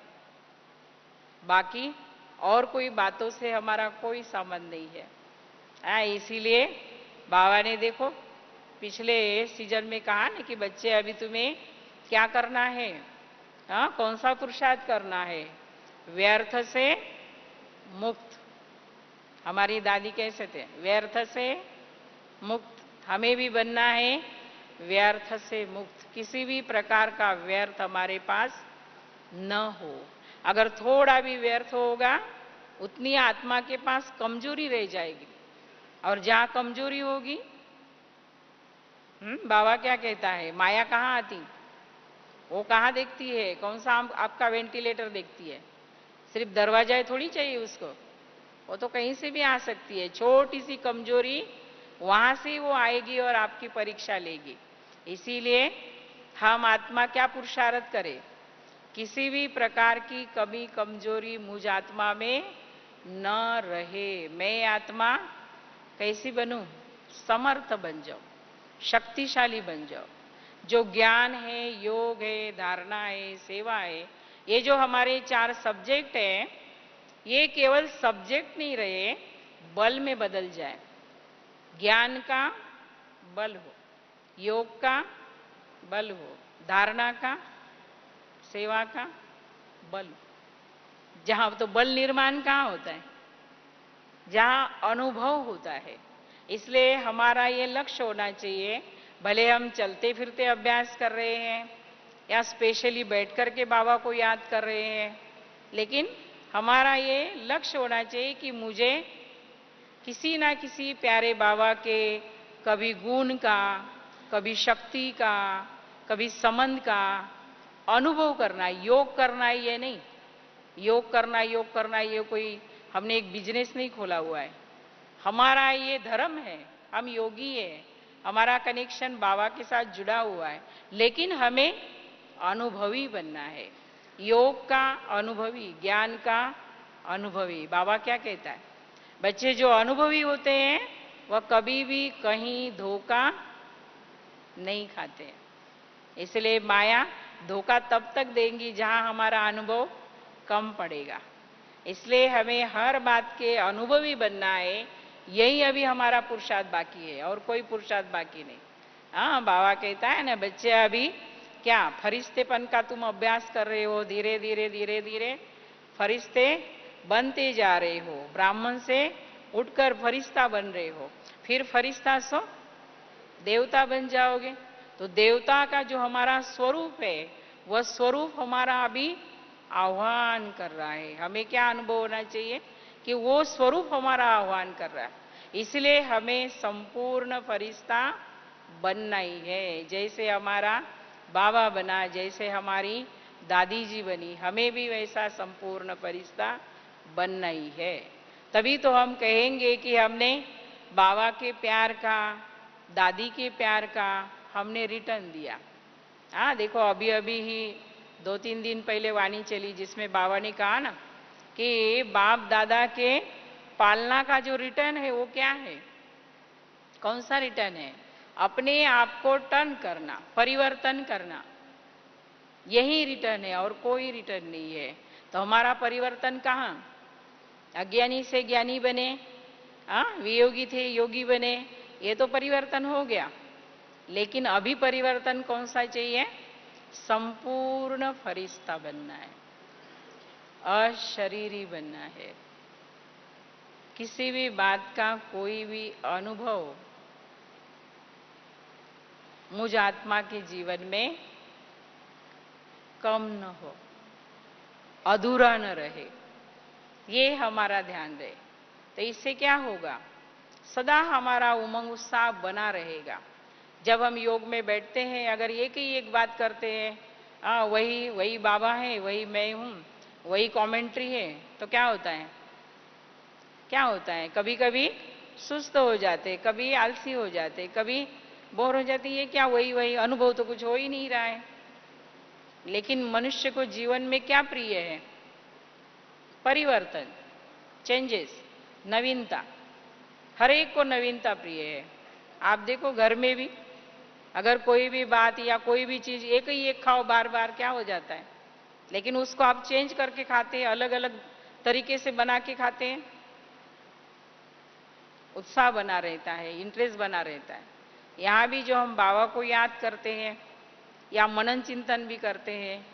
बाकी और कोई बातों से हमारा कोई संबंध नहीं है। इसीलिए बाबा ने देखो पिछले सीजन में कहा ना कि बच्चे अभी तुम्हें क्या करना है, कौन सा पुरुषार्थ करना है? व्यर्थ से मुक्त। हमारी दादी कैसे थे? व्यर्थ से मुक्त। हमें भी बनना है व्यर्थ से मुक्त। किसी भी प्रकार का व्यर्थ हमारे पास न हो। अगर थोड़ा भी व्यर्थ होगा, उतनी आत्मा के पास कमजोरी रह जाएगी, और जहां कमजोरी होगी, बाबा क्या कहता है, माया कहाँ आती? वो कहाँ देखती है? कौन सा आपका वेंटिलेटर देखती है? सिर्फ दरवाजा थोड़ी चाहिए उसको, वो तो कहीं से भी आ सकती है। छोटी सी कमजोरी वहां से वो आएगी और आपकी परीक्षा लेगी। इसीलिए हम आत्मा क्या पुरुषार्थ करें? किसी भी प्रकार की कमी कमजोरी मुझ आत्मा में न रहे। मैं आत्मा कैसी बनूं? समर्थ बन जाऊं, शक्तिशाली बन जाओ। जो ज्ञान है, योग है, धारणा है, सेवा है, ये जो हमारे 4 सब्जेक्ट है, ये केवल सब्जेक्ट नहीं रहे, बल में बदल जाए। ज्ञान का बल हो, योग का बल हो, धारणा का, सेवा का बल हो। जहां तो बल निर्माण कहाँ होता है? जहां अनुभव होता है। इसलिए हमारा ये लक्ष्य होना चाहिए, भले हम चलते फिरते अभ्यास कर रहे हैं या स्पेशली बैठ कर के बाबा को याद कर रहे हैं, लेकिन हमारा ये लक्ष्य होना चाहिए कि मुझे किसी ना किसी प्यारे बाबा के कभी गुण का, कभी शक्ति का, कभी संबंध का अनुभव करना है। योग करना है ये नहीं, योग करना ये कोई हमने एक बिजनेस नहीं खोला हुआ है। हमारा ये धर्म है, हम योगी है, हमारा कनेक्शन बाबा के साथ जुड़ा हुआ है, लेकिन हमें अनुभवी बनना है। योग का अनुभवी, ज्ञान का अनुभवी। बाबा क्या कहता है? बच्चे जो अनुभवी होते हैं वह कभी भी कहीं धोखा नहीं खाते। इसलिए माया धोखा तब तक देंगी जहां हमारा अनुभव कम पड़ेगा। इसलिए हमें हर बात के अनुभवी बनना है। यही अभी हमारा पुरुषार्थ बाकी है, और कोई पुरुषार्थ बाकी नहीं। हाँ, बाबा कहता है ना, बच्चे अभी क्या फरिश्तेपन का तुम अभ्यास कर रहे हो, धीरे धीरे धीरे धीरे फरिश्ते बनते जा रहे हो। ब्राह्मण से उठकर फरिश्ता बन रहे हो, फिर फरिश्ता से देवता बन जाओगे। तो देवता का जो हमारा स्वरूप है, वह स्वरूप हमारा अभी आह्वान कर रहा है। हमें क्या अनुभव होना चाहिए कि वो स्वरूप हमारा आह्वान कर रहा है। इसलिए हमें संपूर्ण फरिश्ता बनना ही है। जैसे हमारा बाबा बना, जैसे हमारी दादी जी बनी, हमें भी वैसा संपूर्ण फरिश्ता बनना ही है। तभी तो हम कहेंगे कि हमने बाबा के प्यार का, दादी के प्यार का हमने रिटर्न दिया। हाँ, देखो अभी अभी ही 2-3 दिन पहले वाणी चली, जिसमें बाबा ने कहा ना कि बाप दादा के पालना का जो रिटर्न है वो क्या है? कौन सा रिटर्न है? अपने आप को टर्न करना, परिवर्तन करना, यही रिटर्न है और कोई रिटर्न नहीं है। तो हमारा परिवर्तन कहाँ? अज्ञानी से ज्ञानी बने, वियोगी थे योगी बने, ये तो परिवर्तन हो गया। लेकिन अभी परिवर्तन कौन सा चाहिए? संपूर्ण फरिश्ता बनना है, अशरीरी बनना है। किसी भी बात का कोई भी अनुभव मुझ आत्मा के जीवन में कम न हो, अधूरा न रहे, ये हमारा ध्यान रहे। तो इससे क्या होगा? सदा हमारा उमंग उत्साह बना रहेगा। जब हम योग में बैठते हैं, अगर एक ही एक बात करते हैं, वही वही बाबा है, वही मैं हूँ, वही कमेंट्री है, तो क्या होता है? क्या होता है? कभी कभी सुस्त हो जाते, कभी आलसी हो जाते, कभी बोर हो जाती है। क्या वही वही अनुभव तो कुछ हो ही नहीं रहा है। लेकिन मनुष्य को जीवन में क्या प्रिय है? परिवर्तन, चेंजेस, नवीनता। हर एक को नवीनता प्रिय है। आप देखो घर में भी अगर कोई भी बात या कोई भी चीज एक ही एक खाओ बार बार, क्या हो जाता है? लेकिन उसको आप चेंज करके खाते हैं, अलग अलग तरीके से बना के खाते हैं, उत्साह बना रहता है, इंटरेस्ट बना रहता है। यहाँ भी जो हम बाबा को याद करते हैं या मनन चिंतन भी करते हैं,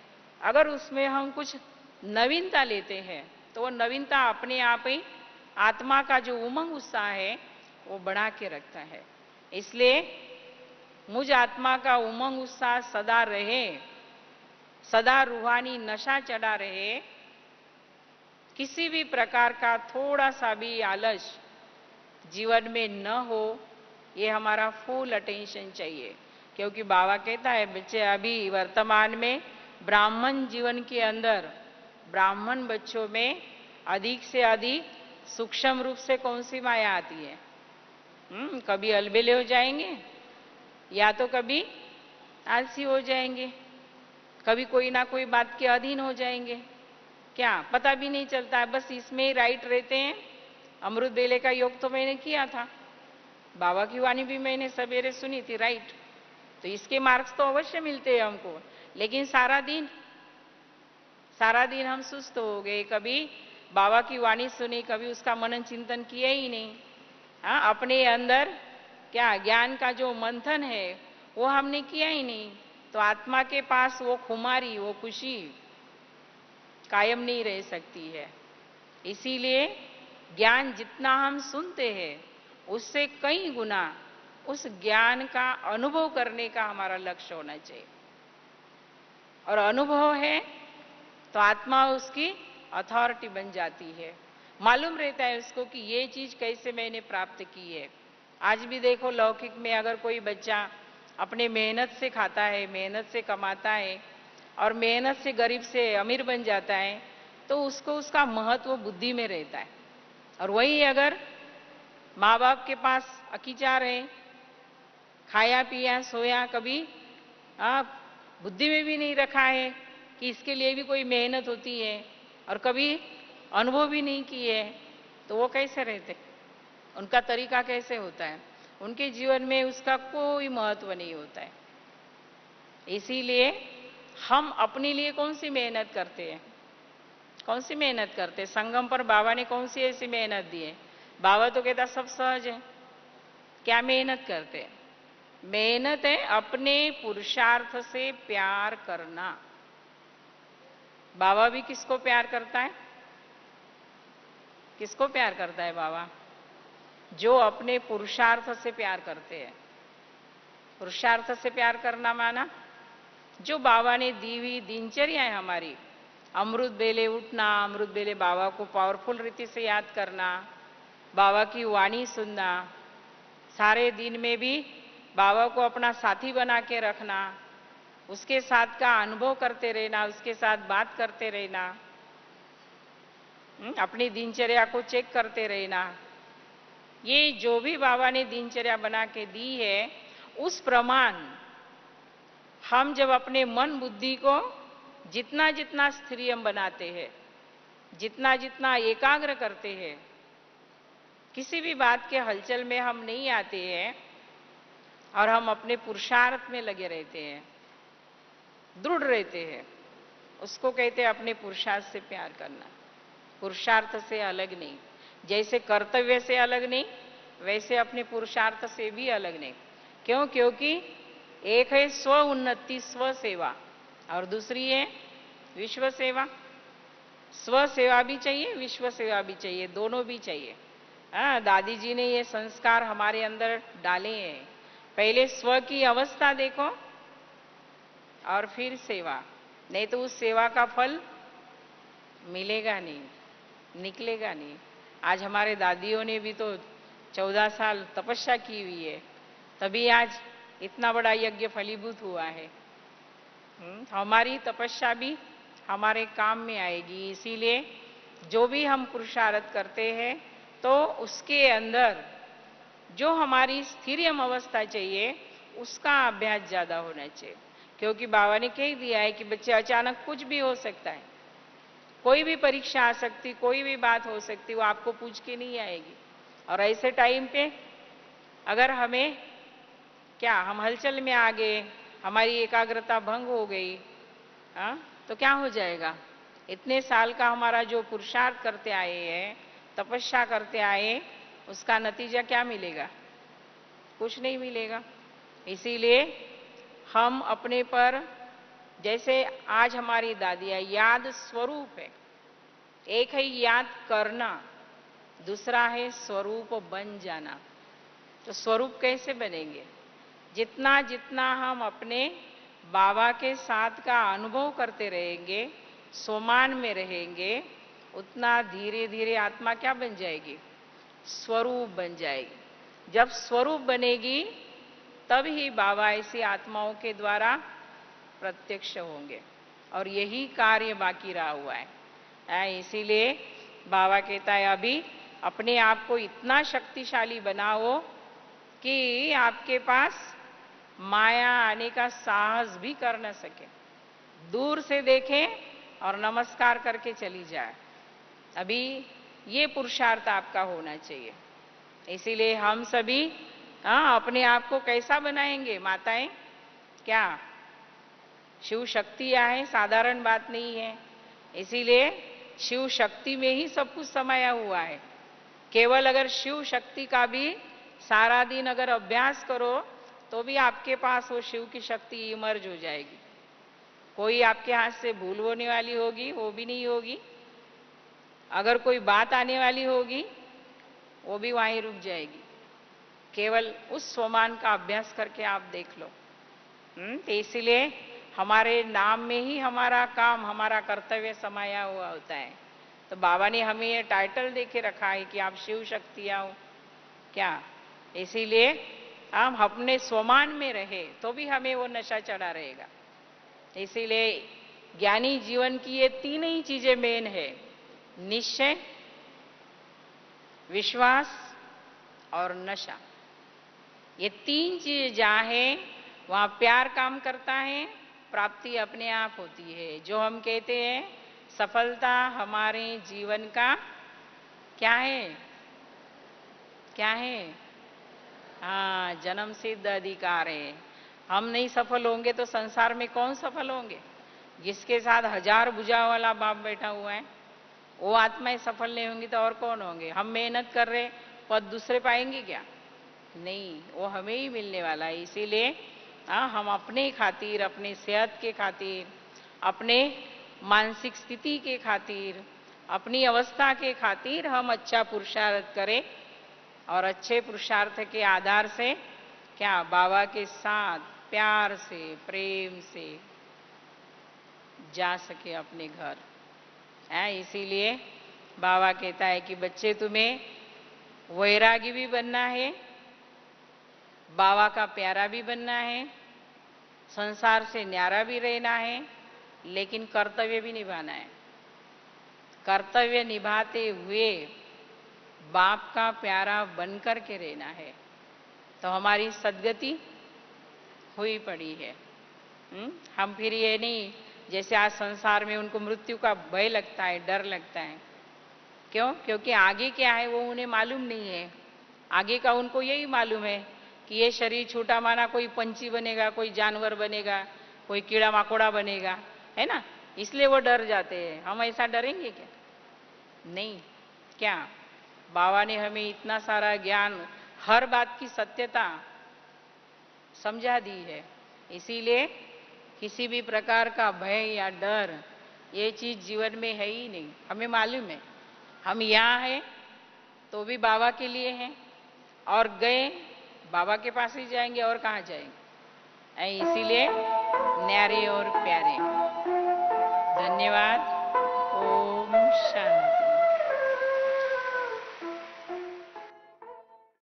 अगर उसमें हम कुछ नवीनता लेते हैं तो वो नवीनता अपने आप ही आत्मा का जो उमंग उत्साह है वो बढ़ा के रखता है। इसलिए मुझ आत्मा का उमंग उत्साह सदा रहे, सदा रूहानी नशा चढ़ा रहे। किसी भी प्रकार का थोड़ा सा भी आलस जीवन में न हो, ये हमारा फुल अटेंशन चाहिए। क्योंकि बाबा कहता है बच्चे, अभी वर्तमान में ब्राह्मण जीवन के अंदर ब्राह्मण बच्चों में अधिक से अधिक सूक्ष्म रूप से कौन सी माया आती है? कभी अलबेले हो जाएंगे, या तो कभी आलसी हो जाएंगे, कभी कोई ना कोई बात के अधीन हो जाएंगे। क्या पता भी नहीं चलता है, बस इसमें ही राइट रहते हैं। अमृत बेले का योग तो मैंने किया था, बाबा की वाणी भी मैंने सवेरे सुनी थी, राइट। तो इसके मार्क्स तो अवश्य मिलते हैं हमको। लेकिन सारा दिन हम सुस्त हो गए, कभी बाबा की वाणी सुनी, कभी उसका मनन चिंतन किया ही नहीं। हाँ, अपने अंदर क्या ज्ञान का जो मंथन है वो हमने किया ही नहीं। तो आत्मा के पास वो खुमारी, वो खुशी कायम नहीं रह सकती है। इसीलिए ज्ञान जितना हम सुनते हैं उससे कई गुना उस ज्ञान का अनुभव करने का हमारा लक्ष्य होना चाहिए। और अनुभव है तो आत्मा उसकी अथॉरिटी बन जाती है। मालूम रहता है उसको कि ये चीज कैसे मैंने प्राप्त की है। आज भी देखो लौकिक में अगर कोई बच्चा अपने मेहनत से खाता है, मेहनत से कमाता है और मेहनत से गरीब से अमीर बन जाता है, तो उसको उसका महत्व बुद्धि में रहता है। और वही अगर माँ बाप के पास अकीचार है, खाया पिया सोया, कभी बुद्धि में भी नहीं रखा है कि इसके लिए भी कोई मेहनत होती है, और कभी अनुभव भी नहीं किए, तो वो कैसे रहते? उनका तरीका कैसे होता है? उनके जीवन में उसका कोई महत्व नहीं होता है। इसीलिए हम अपने लिए कौन सी मेहनत करते हैं? कौन सी मेहनत करते हैं? संगम पर बाबा ने कौन सी ऐसी मेहनत दी है? बाबा तो कहता सब सहज है। क्या मेहनत करते हैं? मेहनत है अपने पुरुषार्थ से प्यार करना। बाबा भी किसको प्यार करता है? किसको प्यार करता है बाबा? जो अपने पुरुषार्थ से प्यार करते हैं। पुरुषार्थ से प्यार करना माना जो बाबा ने दी हुई दिनचर्या है हमारी, अमृत बेले उठना, अमृत बेले बाबा को पावरफुल रीति से याद करना, बाबा की वाणी सुनना, सारे दिन में भी बाबा को अपना साथी बना के रखना, उसके साथ का अनुभव करते रहना, उसके साथ बात करते रहना, अपनी दिनचर्या को चेक करते रहना। ये जो भी बाबा ने दिनचर्या बना के दी है, उस प्रमाण हम जब अपने मन बुद्धि को जितना जितना स्थिर बनाते हैं, जितना जितना एकाग्र करते हैं, किसी भी बात के हलचल में हम नहीं आते हैं और हम अपने पुरुषार्थ में लगे रहते हैं, दृढ़ रहते हैं, उसको कहते हैं अपने पुरुषार्थ से प्यार करना। पुरुषार्थ से अलग नहीं, जैसे कर्तव्य से अलग नहीं, वैसे अपने पुरुषार्थ से भी अलग नहीं। क्यों? क्योंकि एक है स्व उन्नति, स्व सेवा, और दूसरी है विश्व सेवा। स्व सेवा भी चाहिए, विश्व सेवा भी चाहिए, दोनों भी चाहिए। दादी जी ने ये संस्कार हमारे अंदर डाले हैं। पहले स्व की अवस्था देखो और फिर सेवा, नहीं तो उस सेवा का फल मिलेगा नहीं, निकलेगा नहीं। आज हमारे दादियों ने भी तो 14 साल तपस्या की हुई है, तभी आज इतना बड़ा यज्ञ फलीभूत हुआ है। हमारी तपस्या भी हमारे काम में आएगी। इसीलिए जो भी हम पुरुषार्थ करते हैं तो उसके अंदर जो हमारी स्थिरम अवस्था चाहिए उसका अभ्यास ज्यादा होना चाहिए। क्योंकि बाबा ने कह दिया है कि बच्चे अचानक कुछ भी हो सकता है, कोई भी परीक्षा आ सकती, कोई भी बात हो सकती, वो आपको पूछ के नहीं आएगी। और ऐसे टाइम पे अगर हमें हम हलचल में आ गए, हमारी एकाग्रता भंग हो गई, तो क्या हो जाएगा? इतने साल का हमारा जो पुरुषार्थ करते आए हैं, तपस्या करते आए, उसका नतीजा क्या मिलेगा? कुछ नहीं मिलेगा। इसीलिए हम अपने पर, जैसे आज हमारी दादियां याद स्वरूप है, एक है याद करना, दूसरा है स्वरूप बन जाना। तो स्वरूप कैसे बनेंगे? जितना जितना हम अपने बाबा के साथ का अनुभव करते रहेंगे, सोमान में रहेंगे, उतना धीरे धीरे आत्मा क्या बन जाएगी? स्वरूप बन जाएगी। जब स्वरूप बनेगी तब ही बाबा ऐसी आत्माओं के द्वारा प्रत्यक्ष होंगे। और यही कार्य बाकी रहा हुआ है। इसीलिए बाबा कहता है अभी अपने आप को इतना शक्तिशाली बनाओ कि आपके पास माया आने का साहस भी कर न सके, दूर से देखे और नमस्कार करके चली जाए। अभी ये पुरुषार्थ आपका होना चाहिए। इसीलिए हम सभी अपने आप को कैसा बनाएंगे माताएं? क्या शिव शक्तियां हैं, साधारण बात नहीं है। इसीलिए शिव शक्ति में ही सब कुछ समाया हुआ है। केवल अगर शिव शक्ति का भी सारा दिन अगर अभ्यास करो तो भी आपके पास वो शिव की शक्ति इमर्ज हो जाएगी। कोई आपके हाथ से भूल होने वाली होगी वो भी नहीं होगी। अगर कोई बात आने वाली होगी वो भी वहीं रुक जाएगी। केवल उस स्वमान का अभ्यास करके आप देख लो। तो इसलिए हमारे नाम में ही हमारा काम, हमारा कर्तव्य समाया हुआ होता है। तो बाबा ने हमें ये टाइटल देके रखा है कि आप शिव शक्तियां हो क्या। इसीलिए हम अपने स्वमान में रहे तो भी हमें वो नशा चढ़ा रहेगा। इसीलिए ज्ञानी जीवन की ये तीन ही चीजें मेन है, निश्चय, विश्वास और नशा। ये तीन चीज जहां है वहां प्यार काम करता है, प्राप्ति अपने आप होती है। जो हम कहते हैं सफलता हमारे जीवन का क्या है? क्या है? हाँ, जन्म सिद्ध अधिकार है। हम नहीं सफल होंगे तो संसार में कौन सफल होंगे? जिसके साथ 1000 भुजा वाला बाप बैठा हुआ है वो आत्माएं सफल नहीं होंगी तो और कौन होंगे? हम मेहनत कर रहे, पद दूसरे पाएंगे क्या? नहीं, वो हमें ही मिलने वाला है। इसीलिए हम अपने खातिर, अपने सेहत के खातिर, अपने मानसिक स्थिति के खातिर, अपनी अवस्था के खातिर हम अच्छा पुरुषार्थ करें और अच्छे पुरुषार्थ के आधार से क्या बाबा के साथ प्यार से, प्रेम से जा सके अपने घर। इसीलिए बाबा कहता है कि बच्चे तुम्हें वैरागी भी बनना है, बाबा का प्यारा भी बनना है, संसार से न्यारा भी रहना है, लेकिन कर्तव्य भी निभाना है। कर्तव्य निभाते हुए बाप का प्यारा बनकर के रहना है। तो हमारी सद्गति हुई पड़ी है। हम फिर ये नहीं, जैसे आज संसार में उनको मृत्यु का भय लगता है, डर लगता है। क्यों? क्योंकि आगे क्या है वो उन्हें मालूम नहीं है। आगे का उनको यही मालूम है कि ये शरीर छूटा माना कोई पंछी बनेगा, कोई जानवर बनेगा, कोई कीड़ा मकोड़ा बनेगा, है ना। इसलिए वो डर जाते हैं। हम ऐसा डरेंगे क्या? नहीं। क्या बाबा ने हमें इतना सारा ज्ञान, हर बात की सत्यता समझा दी है। इसीलिए किसी भी प्रकार का भय या डर ये चीज जीवन में है ही नहीं। हमें मालूम है हम यहाँ हैं तो भी बाबा के लिए हैं, और गए बाबा के पास ही जाएंगे, और कहाँ जाएंगे। इसीलिए न्यारे और प्यारे। धन्यवाद।